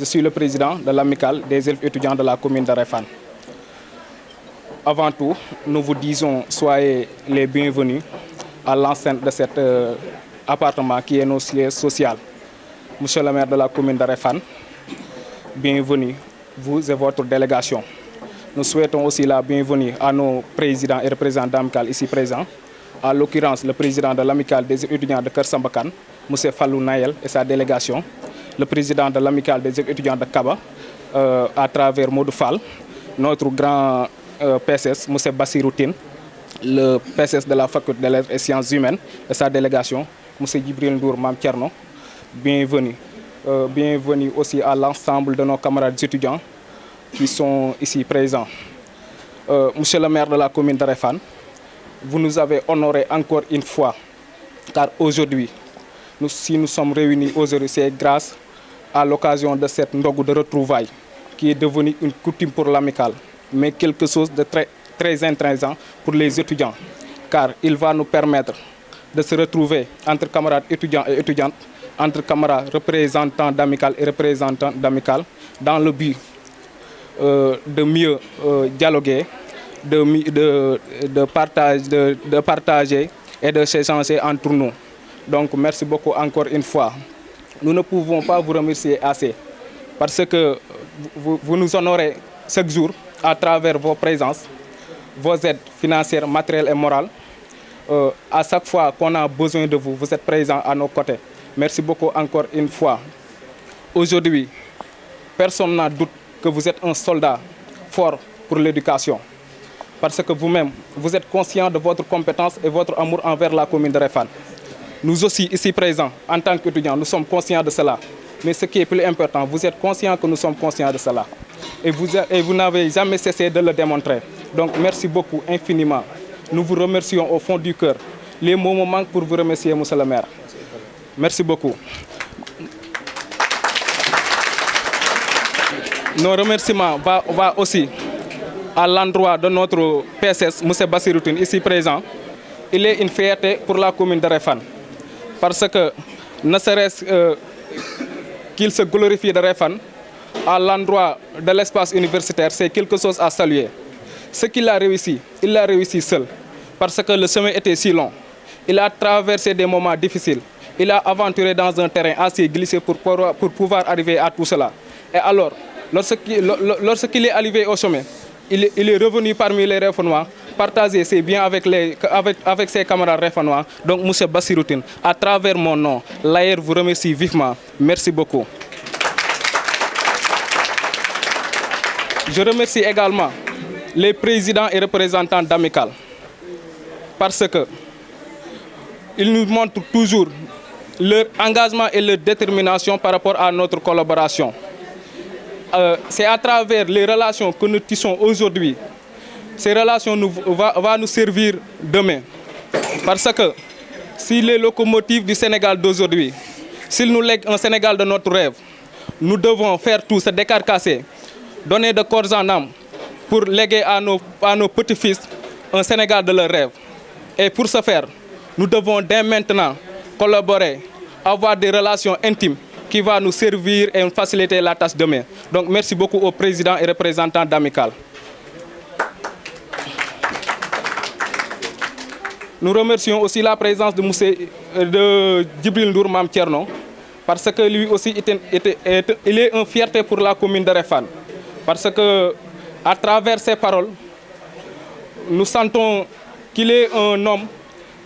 Je suis le président de l'amicale des élèves étudiants de la commune de Réfane. Avant tout, nous vous disons soyez les bienvenus à l'enceinte de cet appartement qui est notre siège social. Monsieur le maire de la commune de Réfane, bienvenue, vous et votre délégation. Nous souhaitons aussi la bienvenue à nos présidents et représentants d'amicale ici présents, à l'occurrence le président de l'amicale des étudiants de Kër Sambakan, M. Fallou Nayel et sa délégation, le président de l'amicale des étudiants de Kaba, à travers Modou Fall, notre grand PSS, M. Bassirou Tine, le PSS de la faculté des lettres et sciences humaines et sa délégation, M. Djibril Ndour Mam Thierno, bienvenue. Bienvenue aussi à l'ensemble de nos camarades étudiants qui sont ici présents. Monsieur le maire de la commune de Réfane, vous nous avez honorés encore une fois, car aujourd'hui, si nous sommes réunis aujourd'hui, c'est grâce à l'occasion de cette ndogu de retrouvailles qui est devenue une coutume pour l'amicale, mais quelque chose de très intéressant pour les étudiants, car il va nous permettre de se retrouver entre camarades étudiants et étudiantes, entre camarades représentants d'amicale et représentants d'amicale, dans le but de mieux dialoguer, de partager et de s'échanger entre nous. Donc merci beaucoup encore une fois. Nous ne pouvons pas vous remercier assez parce que vous nous honorez chaque jour à travers vos présences, vos aides financières, matérielles et morales. À chaque fois qu'on a besoin de vous, vous êtes présents à nos côtés. Merci beaucoup encore une fois. Aujourd'hui, personne n'a doute que vous êtes un soldat fort pour l'éducation. Parce que vous-même, vous êtes conscient de votre compétence et votre amour envers la commune de Réfane. Nous aussi, ici présents, en tant qu'étudiants, nous sommes conscients de cela. Mais ce qui est plus important, vous êtes conscients que nous sommes conscients de cela. Et vous n'avez jamais cessé de le démontrer. Donc merci beaucoup infiniment. Nous vous remercions au fond du cœur. Les mots me manquent pour vous remercier, monsieur le maire. Merci beaucoup. Nos remerciements vont aussi à l'endroit de notre PSS, M. Bassirou Tine, ici présent. Il est une fierté pour la commune de Réfane. Parce que, ne serait-ce qu'il se glorifie de Réfane, à l'endroit de l'espace universitaire, c'est quelque chose à saluer. Ce qu'il a réussi, il l'a réussi seul. Parce que le chemin était si long. Il a traversé des moments difficiles. Il a aventuré dans un terrain assez glissé pour pouvoir arriver à tout cela. Et alors, lorsqu'il est arrivé au sommet, il est revenu parmi les Réfanois, partager ses biens avec ses camarades Réfanois. Donc, M. Bassirou Tine, à travers mon nom, l'AER vous remercie vivement. Merci beaucoup. Je remercie également les présidents et représentants d'amicale parce que ils nous montrent toujours leur engagement et leur détermination par rapport à notre collaboration. C'est à travers les relations que nous tissons aujourd'hui. Ces relations vont nous servir demain. Parce que si les locomotives du Sénégal d'aujourd'hui, s'ils nous lèguent un Sénégal de notre rêve, nous devons faire tout, se décarcasser, donner de corps en âme pour léguer à nos petits-fils un Sénégal de leur rêve. Et pour ce faire, nous devons dès maintenant collaborer, avoir des relations intimes qui vont nous servir et nous faciliter la tâche demain. Donc merci beaucoup aux présidents et représentants d'amicale. Nous remercions aussi la présence de Djibril Ndour Mam Thierno parce que lui aussi il est une fierté pour la commune de Réfane. Parce que à travers ses paroles, nous sentons qu'il est un homme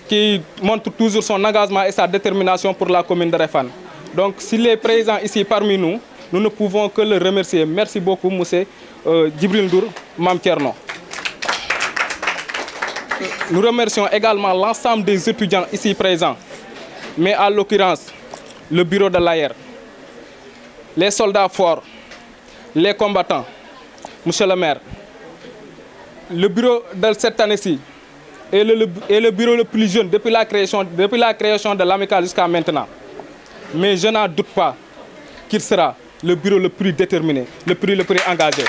qui montre toujours son engagement et sa détermination pour la commune de Réfane. Donc s'il est présent ici parmi nous, nous ne pouvons que le remercier. Merci beaucoup, M. Djibril Ndour Mam Thierno. Nous remercions également l'ensemble des étudiants ici présents, mais à l'occurrence, le bureau de l'AER, les soldats forts, les combattants, monsieur le maire. Le bureau de cette année-ci est le bureau le plus jeune depuis la création de l'amicale jusqu'à maintenant. Mais je n'en doute pas qu'il sera le bureau le plus déterminé, le plus engagé.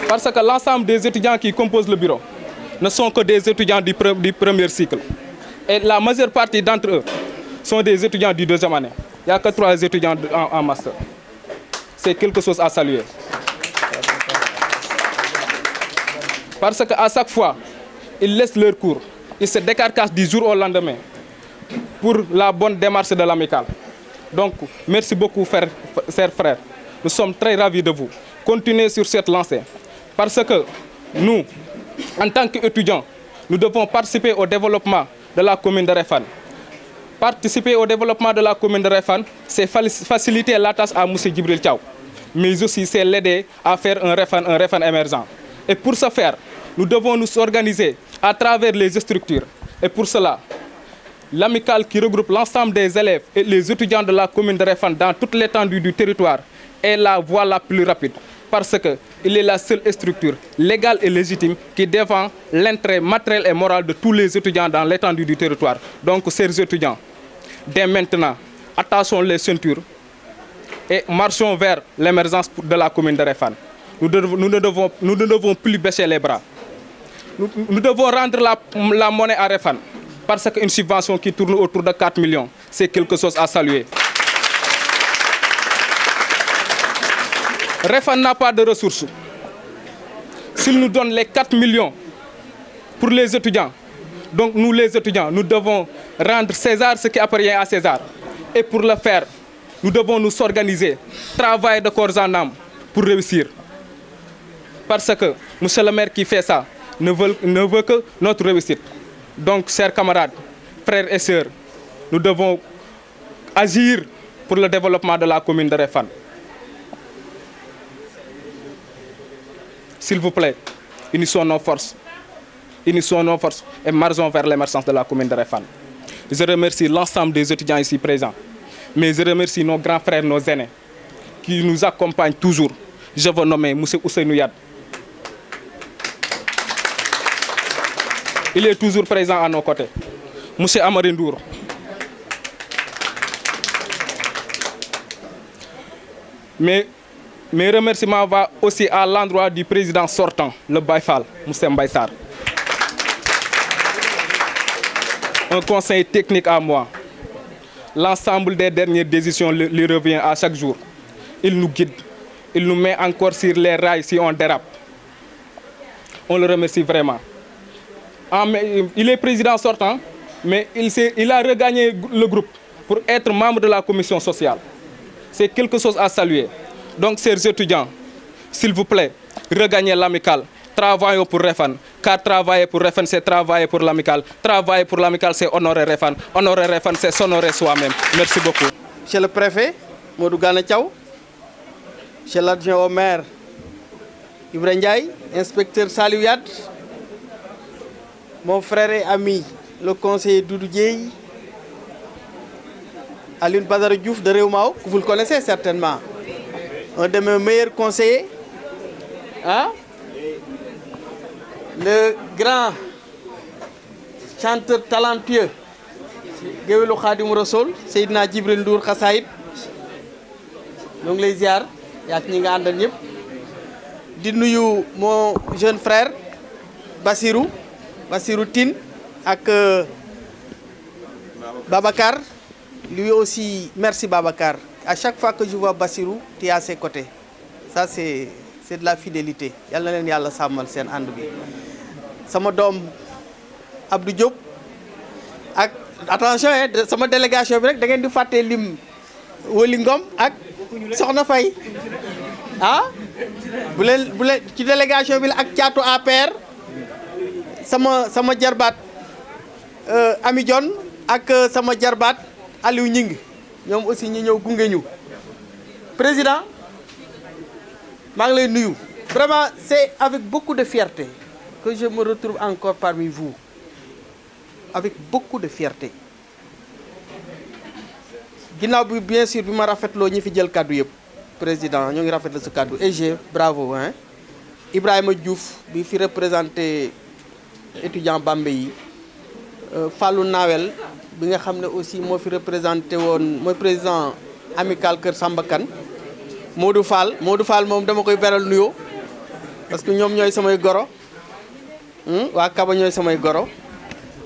Parce que l'ensemble des étudiants qui composent le bureau ne sont que des étudiants du premier cycle. Et la majeure partie d'entre eux sont des étudiants du deuxième année. Il n'y a que 3 étudiants en master. C'est quelque chose à saluer. Parce qu'à chaque fois, ils laissent leur cours. Ils se décarcassent du jour au lendemain pour la bonne démarche de l'amicale. Donc, merci beaucoup, chers frères. Nous sommes très ravis de vous. Continuez sur cette lancée. Parce que nous, en tant qu'étudiants, nous devons participer au développement de la commune de Réfane. Participer au développement de la commune de Réfane, c'est faciliter la tâche à M. Djibril Thiaw. Mais aussi, c'est l'aider à faire un Réfane émergent. Et pour ce faire, nous devons nous organiser à travers les structures. Et pour cela, l'amicale qui regroupe l'ensemble des élèves et les étudiants de la commune de Réfane dans toute l'étendue du territoire est la voie la plus rapide. Parce qu'il est la seule structure légale et légitime qui défend l'intérêt matériel et moral de tous les étudiants dans l'étendue du territoire. Donc, chers étudiants, dès maintenant, attachons les ceintures et marchons vers l'émergence de la commune de Réfane. Nous ne devons plus baisser les bras. Nous devons rendre la monnaie à Réfane. Parce qu'une subvention qui tourne autour de 4 millions, c'est quelque chose à saluer. Réfane n'a pas de ressources. S'il nous donne les 4 millions pour les étudiants, donc nous les étudiants, nous devons rendre César ce qui appartient à César. Et pour le faire, nous devons nous organiser, travailler de corps en âme pour réussir. Parce que M. le maire qui fait ça ne veut que notre réussite. Donc, chers camarades, frères et sœurs, nous devons agir pour le développement de la commune de Réfane. S'il vous plaît, unissons nos forces et marchons vers l'émergence de la commune de Réfane. Je remercie l'ensemble des étudiants ici présents, mais je remercie nos grands frères, nos aînés, qui nous accompagnent toujours. Je veux nommer M. Ousseynou Yad. Il est toujours présent à nos côtés. M. Amarindour. Mes remerciements vont aussi à l'endroit du président sortant, le Baïfal, M. Mbaïsar. Un conseil technique à moi. L'ensemble des dernières décisions lui revient à chaque jour. Il nous guide. Il nous met encore sur les rails si on dérape. On le remercie vraiment. Il est président sortant, mais il a regagné le groupe pour être membre de la commission sociale. C'est quelque chose à saluer. Donc, chers étudiants, s'il vous plaît, regagnez l'amicale. Travaillons pour Réfane. Car travailler pour Réfane, c'est travailler pour l'amicale. Travailler pour l'amicale, c'est honorer Réfane. Honorer Réfane, c'est s'honorer soi-même. Merci beaucoup. Monsieur le préfet, Modou Gana Thiaw, monsieur l'adjoint au maire, Ibrahim Ndiaye, inspecteur Saliou Yad, mon frère et ami, le conseiller Doudou Dieye, Alioune Badara Diouf de Réumao, que vous le connaissez certainement, un de mes meilleurs conseillers, hein? Le grand chanteur talentueux, Géwélu Khadim Rassoul, Seydina Djibril Ndour Khassaïd, ñu ngi lay ziar yak ñi nga àndal ñëpp di nuyu mon jeune frère Bassirou Tine ak Babacar. Lui aussi, merci Babacar. À chaque fois que je vois Bassirou, tu es à ses côtés. Ça, c'est de la fidélité. Yalla na leen Yalla sàmmal seen ànd bi. Sama doom Abdou Diop ak attention sama délégation bi rek da ngeen di fàtte lim Woli Ngom ak Soxna Faye ah bu leen ci délégation bi la ak caatu APR sama jarbaat Ami Dione ak sama jarbaat Aliou Ñing ñoom aussi ñi ñëw gunge ñu. Président maa ngi lay nuyu. Vraiment c'est avec beaucoup de fierté que je me retrouve encore parmi vous, avec beaucoup de fierté. Ginnaaw bi bien sûr bi ma rafetloo ñi fi jël kàddu yëpp président ñoo ngi rafetlu sa kàddu EG bravo hein. Ibrahima Diouf bi fi représenté étudiant Bambey yi Fallou Nawel bi nga xam ne aussi moo fi représenté woon mooy président amical Kër Samba Kane. Modou Fall moom dama koy beral nuyoo parce que ñoom ñooy samay goro waa Kaba ñooy samay goro.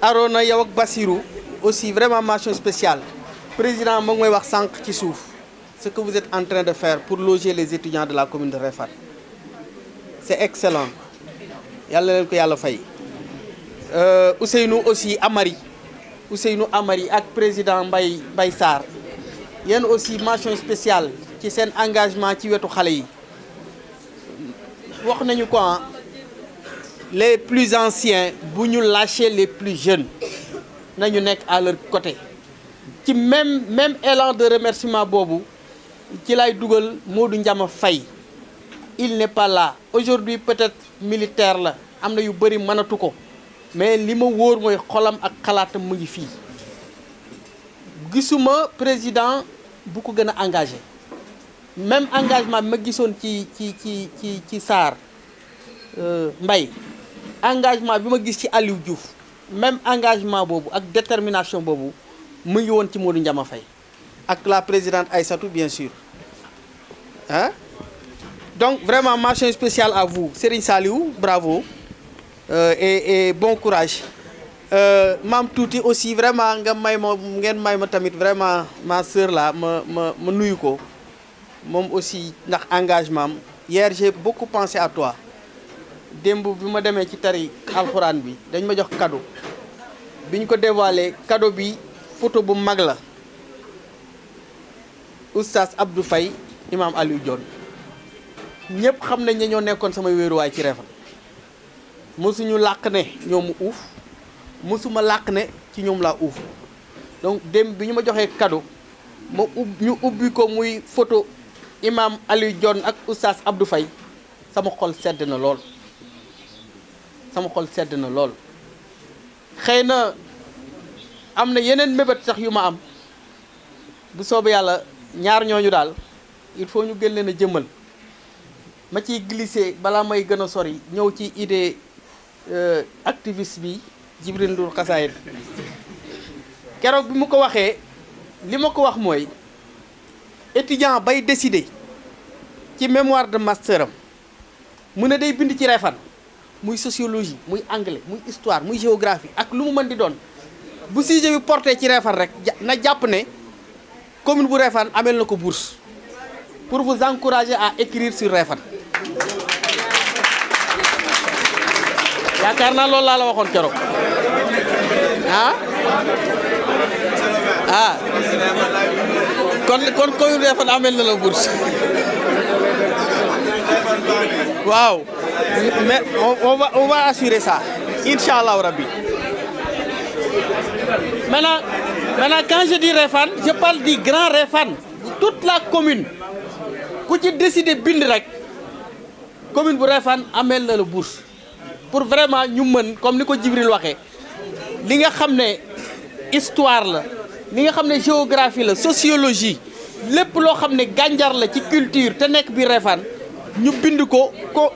Arona yow ak Bassirou aussi vraiment mention spéciale président mo ngi may wax sank ci souf ce que vous êtes en train de faire pour loger les étudiants de la commune de Réfane c'est excellent yalla leen ko yalla fay Ousseynou aussi Amari ak président Mbaye Sarr yéen aussi mention spéciale ci sen engagement ci wetu xalé yi wax nañu ko les plus anciens bu ñu lâcher les plus jeunes nañu nek à leur côté ci même élan de remerciement bobu ci lay dugal Modou Ndiama Faye il n'est pas là aujourd'hui peut-être militaire la amna yu bari manatu ko mais lima wóor moy xolam ak xalaatam mu ngi fi gisuma président bu ko gëna engagé même engagement ma gissone ci Sarr Mbaye engagement bima giss ci Aliou Diouf même engagement bobu ak détermination bobu mu ngi won ci Modou Ndiama Faye ak la présidente Aïssatou bien sûr hein donc vraiment mention spéciale à vous Serigne Saliou bravo et bon courage Mam Touti aussi vraiment nga may ma ngeen may ma tamit vraiment ma sœur là ma nuyu ko mom aussi ndax engagement hier j'ai beaucoup pensé à toi demb bima démé ci tari alcorane bi dañ ma jox cadeau biñ ko dévoiler cadeau bi photo bu mag la Oustaz Abdou Faye Imam Aliou Dione ñepp xam nañ ne ñoo nekkoon sama wéeruwaay ci Réfane mosuñu làq ne ñoom uuf mosuma làq ne ci ñoom laa uuf donc dem bi ñu ma joxee cadeau ñu ubbi ko muy photo Imam Aliou Dione ak Oustaz Abdou Faye sama xol sedd na lool xëy na am na yeneen mébét sax yu ma am bu soobee yàlla ñaar ñooñu daal il faut ñu gën leen a jëmmal ma ciy glisser balaa may gën a sori ñëw ci idée activiste bi Djibril Ndour Xasaayid keroog bi mu ko waxee li ma ko wax mooy étudiant bay décider ci mémoire de master am mu ne day bind ci Réfane muy sociologie muy anglais muy histoire muy géographie ak lu mu mën di doon bu sujet bi porté ci Réfane rek na jàpp ne commune bu Réfane amel na ko bourse pour vous encourager à écrire sur Réfane yaakaar naa loolu laa la waxoon keroog kon commune bu Réfane amel na la bourse waaw mais on va assurer ça Inch'Allah Rabbi. Maintenant quand je dis Réfane je parle du grand Réfane toute la commune ku ci décider bind rek commune bu Réfane amel na la bourse pour vraiment ñu mën comme ni ko Djibril waxee li nga xam ne histoire la li nga xam ne géographie la sociologie lépp loo xam ne gànjar la ci culture te nekk bi Réfane ñu bind ko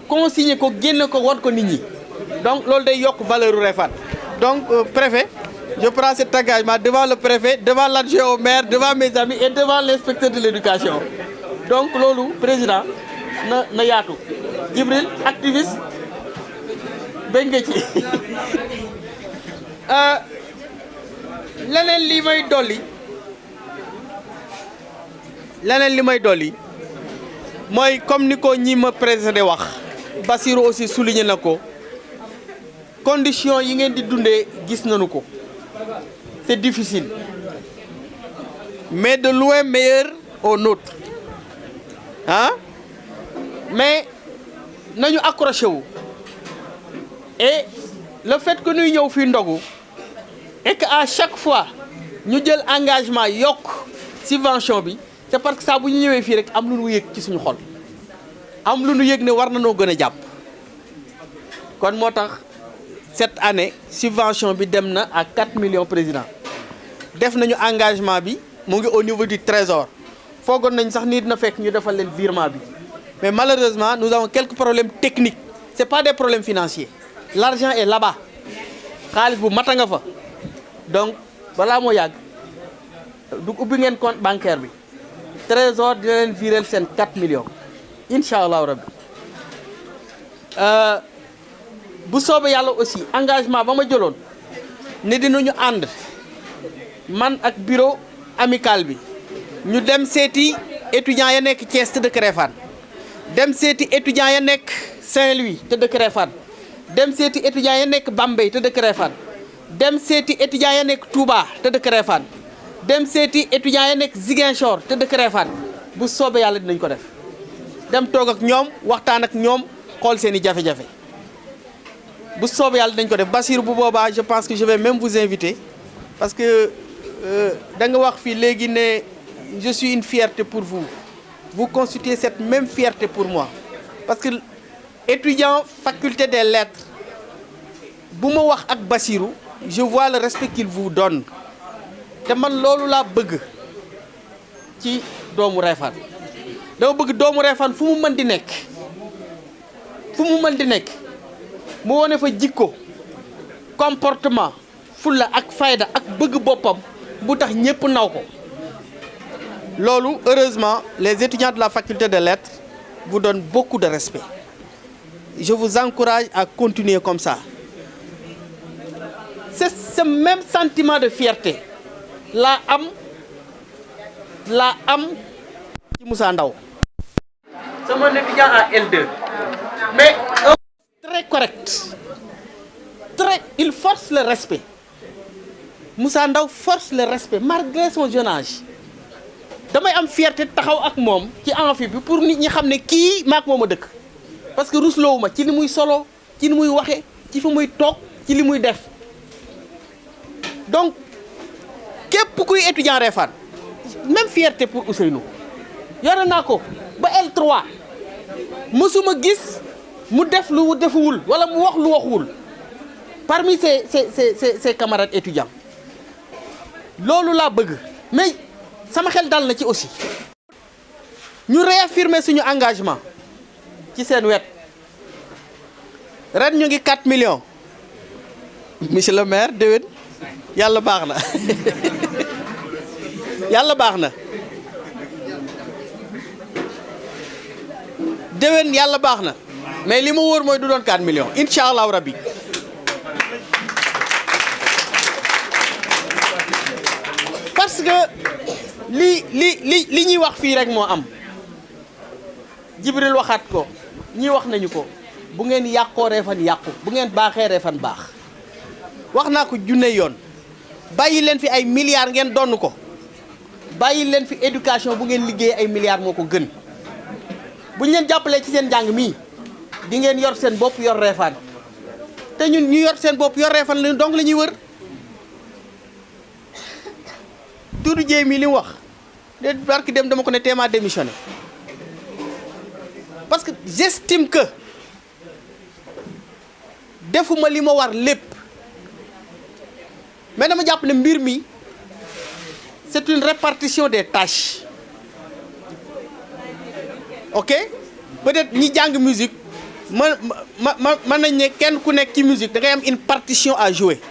consigner ko génne ko won ko nit ñi donc loolu day yokk valeur u Réfane donc préfet je prends cet engagement devant le préfet devant l'adjoint au maire devant mes amis et devant l'inspecteur de l'éducation donc loolu président na yaatu Djibril activiste bëgg nga ci leneen li may dolli mooy comme ni ko ñi ma précédé wax Bassirou aussi souligné na ko conditions yi ngeen di dundee gis nañu ko c'est difficile mais de loin meilleur au nôtre mais nañu accroché wu et le fait que ñuy ñëw fii ndogu et que à chaque fois ñu jël engagement yokk subvention bi c'est parce que ça bu ñu ñëwee fii rek am lu ñu yëg ci suñu xol am lu ñu yëg ne war na noo gën a jàpp kon moo tax cette année subvention bi dem na à 4 millions président def nañu engagement bi mu ngi au niveau du trésor foogoon nañ sax ni dina fekk ñu defal leen virement bi mais malheureusement nous avons quelques problèmes techniques c'est pas des problèmes financiers l'argent est là-bas xaalis bu mata nga fa donc balaa moo yàgg du ubbi ngeen compte bancaire bi trésor dina leen virer seen 4 millions incha allahu rabbi bu soobee yàlla aussi engagement ba ma jëloon ne dinañu ànd man ak bureau amicale bi ñu dem seeti étudiants ya nekk Thiès te dëkk Réfane dem seeti étudiants ya nekk Saint-Louis te dëkk Réfane dem seeti étudiants ya nekk Bambey te dëkk Réfane dem seeti étudiants ya nekk Touba te dëkk Réfane dem seeti étudiants ya nekk Ziguinchor te dëkk Réfane bu soobee yàlla dinañ ko def dem toog ak ñoom waxtaan ak ñoom xool seen i jafe-jafe bu soobee yàlla dinañ ko def Bassirou bu boobaa je pense que je vais même vous inviter parce que da nga wax fii léegi ne je suis une fierté pour vous vous constituez cette même fierté pour moi parce que étudiant faculté des lettres bu ma wax ak Bassirou je vois le respect qu'il vous donne te man loolu laa bëgg ci doomu Réfane dama bëgg doomu Réfane fu mu mën di nekk mu wone fa jikko comportement fulla ak fayda ak bëgg boppam bu tax ñépp naw ko loolu heureusement les étudiants de la faculté des lettres vous donnent beaucoup de respect je vous encourage à continuer comme ça c'est ce même sentiment de fierté laa am ci Moussa Ndaw c'est mon étudiant à L2 mais très correct il force le respect Moussa Ndaw force le respect malgré son jeune âge damay am fierté taxaw ak moom ci amphi bi pour nit ñi xam ne kii maak moom a dëkk parce que rusloowu ma ci li muy solo ci li muy waxe ci fi muy toog ci li muy def donc képp kuy étudiant Réfane même fierté pour Ousseynou yore naa ko ba L3 mësuma gis mu def lu defuwul wala mu wax lu waxuwul parmi ses camarades étudiants loolu laa bëgg mais sama xel dal na ci aussi ñu réaffirmer suñu engagement ci seen wet ren ñu ngi 4 millions monsieur le maire déwén yàlla baax na yàlla baax na déwén yàlla baax na mais li ma wóor mooy du doon 4 millions incha allahu rabbi parce que li ñuy wax fii rek moo am Jibril waxaat ko ñii wax nañu ko bu ngeen yàqoo Réfane yàqu bu ngeen baaxee Réfane baax wax naa ko junne yoon bàyyi leen fi ay milliards ngeen donn ko bàyyi leen fi éducation bu ngeen liggéey ay milliards moo ko gën bu ñu leen jàppalee ci seen njàng mii di ngeen yor seen bopp yor Réfane te ñun ñu yor seen bopp yor Réfane la donc la ñuy wër Doudou Dieye mii li mu wax de barki dem dama ko ne téema démissionné parce que j'estime que defuma li ma war lépp mais dama jàpp ne mbir mi c'est une répartition des tâches ok peut-être ñi jàng musique mën nañ ne kenn ku nekk ci musique da ngay am une partition à jouer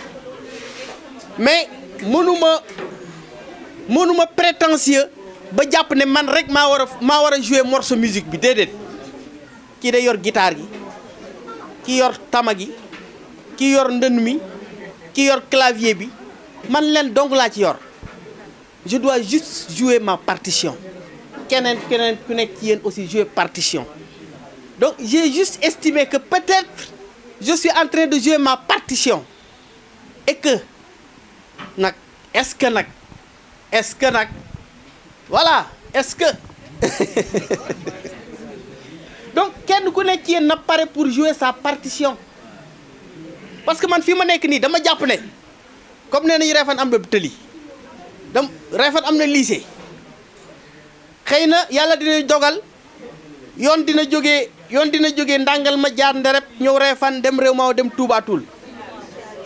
mais mënuma prétentieux ba jàpp ne man rek maa war a jouer morceau musique bi déedéet kii day yor guitare gi kii yor tama gi kii yor ndënd mi kii yor clavier bi man leen dong laa ci yor je dois juste jouer ma partition keneen ku nekk ci yéen aussi jouer partition donc j'ai juste estimé que peut-être je suis en train de jouer ma partition et que nag est-ce que nag voilà est-ce que donc kenn ku nekk ci yéen na pare pour jouer sa partition parce que man fii ma nekk nii dama jàpp ne comme nee nañu Réfane am na tëli Réfane am na lycée xëy na yàlla dina dogal yoon dina jógee ndàngal ma jaar ndereb ñëw Réfane dem réew maaw dem Touba Toul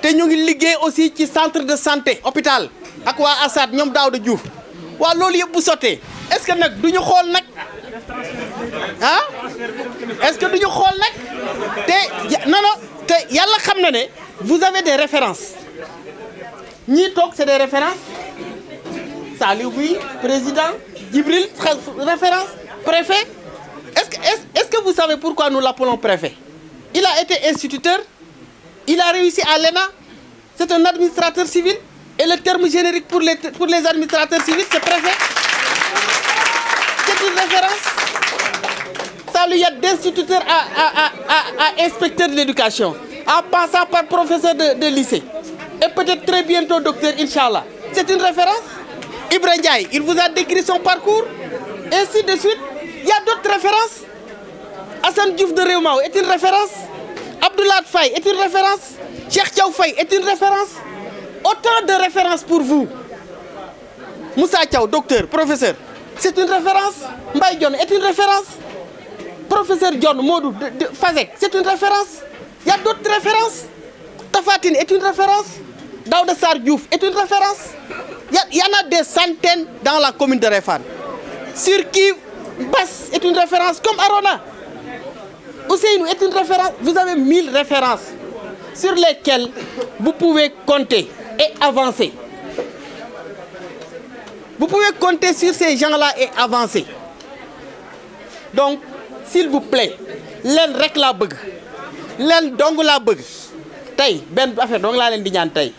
te ñu ngi liggéey aussi ci centre de santé hôpital ak waa Assad ñoom Daouda Diouf waaw loolu yëpp bu sottee est-ce que nag duñu xool nag ah est-ce que duñu xool nag te non te yàlla xam na ne vous avez des références ñii toog c'est des références Saliou Bouy président Djibril référence préfet est-ce que vous savez pourquoi nous l'appelons préfet? Il a été instituteur, il a réussi à l'ENA, c'est un administrateur civil Et le terme générique pour les administrateurs civils, c'est préfet. C'est une référence. Ça lui y a d'instituteur à inspecteur de l'éducation, en passant par professeur de lycée. Et peut-être très bientôt docteur, Inch'Allah. C'est une référence. Ibrahim Ndiaye, il vous a décrit son parcours. Ainsi de suite. Il y a d'autres références. Hassan Diouf de Réumao est une référence. Abdoulaye Faye est une référence. Cheikh Thiaw Faye est une référence. Autant de références pour vous. Moussa Thiaw, docteur, professeur, c'est une référence. Mbaye Dione est une référence. Professeur Dione Modou de Fazek, c'est une référence. Il y a d'autres références. Tafatine est une référence. Daouda Sarr Diouf est une référence. Il y en a des centaines dans la commune de Réfane. Sur qui Bass est une référence, comme Arona. Ousseynou est une référence. Vous avez 1000 références sur lesquelles vous pouvez compter et avancer. Vous pouvez compter sur ces gens-là et avancer. Donc, s'il vous plaît, len rek la bëgg. Len dong la bëgg. Tay ben affaire dong la len di ñaan tay.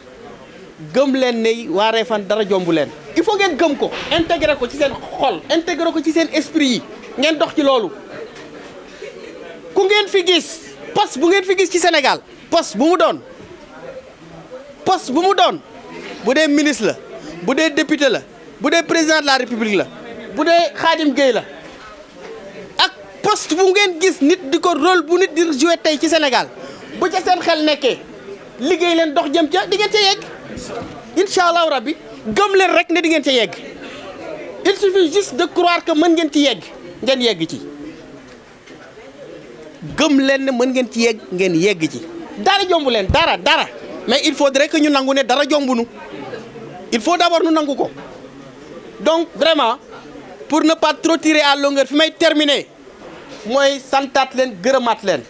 Gëm len ne waa Réfane dara jombu len. Il faut ngeen gëm ko, intégrer ko ci seen xol, intégrer ko ci seen esprit yi. Ngeen dox ci loolu. Ku ngeen fi gis, poste bu ngeen fi gis ci Sénégal, poste bu mu doon. Poste bu mu doon. Bu dee ministre la, bu dee député la, bu dee président de la République la, bu dee Khadim Gueye la. Ak poste bu ngeen gis nit di ko rôle bu nit di jouer tey ci Sénégal. Bu ca seen xel nekkee, liggéey leen dox jëm ca di ngeen ca yegg. Inch'Allah rabbi, gëm leen rek ne di ngeen ca yegg. Il suffit juste de croire que mën ngeen ci yegg, ngeen yegg ci. Gëm leen ne mën ngeen ci yegg, ngeen yegg ci. Dara jombu leen, dara. Mais il faudrait que ñu nangu ne dara jombunu. Il faut d'abord nous nangu ko. Donc vraiment, pour ne pas trop tirer à longueur, fi may terminer mooy santaat leen gërëmaat leen.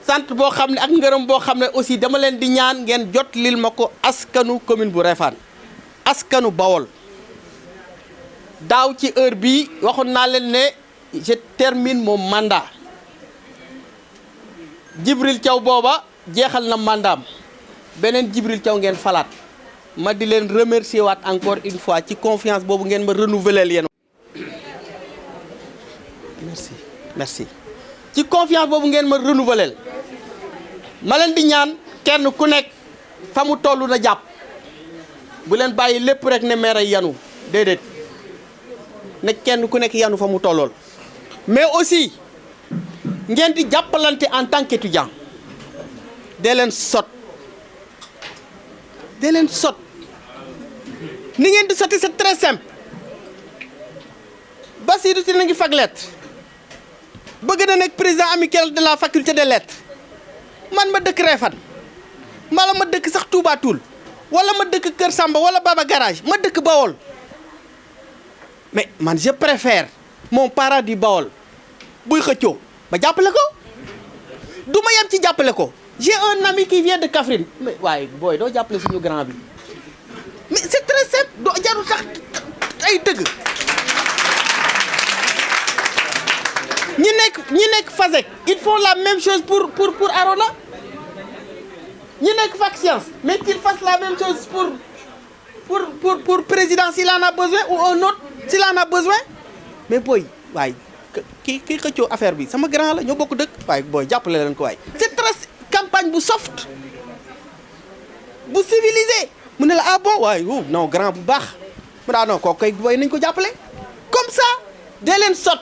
Sant boo xam ne ak ngërëm boo xam ne aussi dama leen di ñaan ngeen jot lil ma ko askanu commune bu Réfane, askanu Bawol. Daaw ci heure bii waxoon naa leen ne je termine mon mandat. Djibril Thiaw booba jeexal na mandaam beneen Djibril Thiaw ngeen falaat ma di leen remercier waat encore une fois ci confiance boobu ngeen ma renouveler yéen. Merci ci confiance boobu ngeen ma renouveler ma leen di ñaan kenn ku nekk fa mu toll na jàpp bu leen bàyyi lépp rek ne maire yanu déedéet ne kenn ku nekk yanu fa mu tollool mais aussi ngeen di jàppalante en tant qu'étudiant dee leen sot ni ngeen di sotti c'est très simple. Bassirou Tine ngi fag lettre bëgg na nekk président amical de la faculté des lettres man ma dëkk Réfane wala ma dëkk sax Touba Toul wala ma dëkk Kër Samba wala Baba Garage ma dëkk Bawol mais man je préfère mon parent du Bawol buy xëccoo ma jàppale ko du ma yem ci jàppale ko. J'ai un ami qui vient de Kaffrine mais waaye booy doo jàppale suñu grand bi mais c'est très simple doo jarul sax ay dëgg. ñi nekk Fazek ils font la même chose pour Arona ñi nekk Fac Science mais qu'ils fassent la même chose pour président s'il en a besoin ou un autre s'il en a besoin mais booy waaye kii xëccoo affaire bi sama grand la ñoo bokk dëkk waaye booy jàppale leen ko waay. C'est très campagne bu soft bu civilisé mu ne la ah bon waaye non grand bu baax mu daa non kooku koy booy nañ ko jàppale comme ça dee leen sot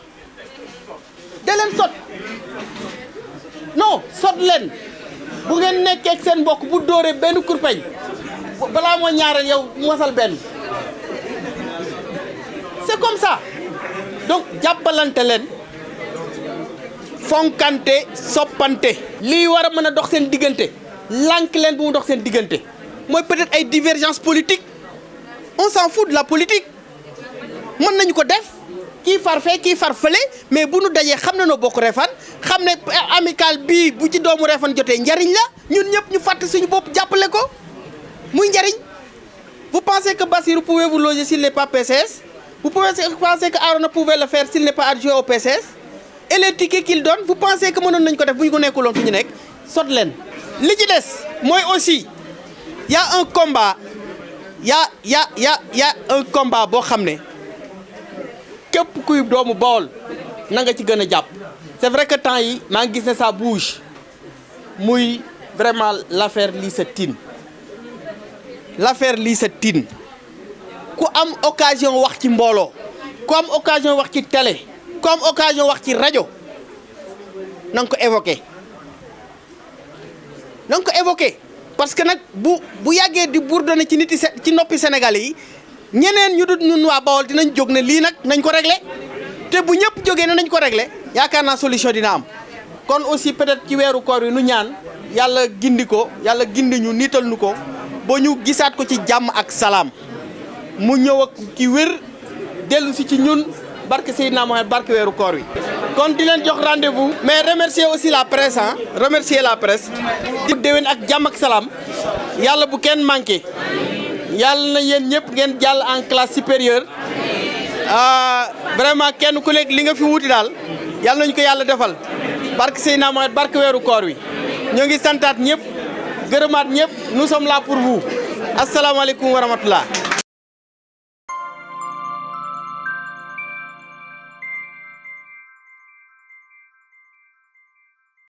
non sot leen bu ngeen nekkee ak seen mbokk bu dóoree benn kurpeñ balaa moo ñaareel yow mosal benn c'est comme ça donc jàppalante leen fonkante soppante lii war a mën a dox seen diggante lànk leen bu mu dox seen diggante mooy peut-être ay divergence politique on s'en fout de la politique mën nañu ko def kii far fee kii far fële mais bu nu dajee xam na noo bokk Réfane xam ne amical bii bu ci doomu Réfane jotee njariñ la ñun ñëpp ñu fàtte suñu bopp jàppale ko muy njariñ. Vous pensez que Bassirou pouvait vous loger s'il n'est pas PCS? Vous pensez que Arona pouvait le faire s'il n'est pas adjoint au PCS? Et les tickets qu'il donne, vous pensez que mënoon nañu ko def bu ñu ko nekkuloon fi ñu nekk sot leen li ci des mooy aussi y a un combat y a un combat boo xam ne képp kuy doomu Bawol na nga ci gën a jàpp. C'est vrai que temps yi maa ngi gis ne ça bouge muy vraiment l'affaire Lissa Tine ku am occasion wax ci mbooloo ku am occasion wax ci télé ku am occasion wax ci rajo na nga ko évoqué parce que nag bu yàggee di bourdonné ci noppi Sénégalais yi ñeneen ñu dut ñun waa Bawol dinañ jóg ne lii nag nañ ko réglé te bu ñëpp jógee ne nañ ko réglé yaakaar naa solution dina am kon aussi peut-être ci weeru koor yi nu ñaan yàlla gindi ñu niital nu ko ba ñu gisaat ko ci jàmm ak salaam mu ñëw ak ki wér dellu si ci ñun barke Seydina Mohamed barke weeru koor wi kon di leen jox rendez-vous mais remercier aussi la presse remercier la presse di déwén ak jàmm ak salaam yàlla bu kenn manqué yàlla na yéen ñëpp ngeen jàll en classe supérieure vraiment kenn ku nekk li nga fi wuti daal yàlla nañu ko yàlla defal barke Seydina Mohamed barke weeru koor wi ñoo ngi santaat ñëpp gërëmaat ñëpp nous sommes là pour vous asalaamaaleykum wa rahmatullah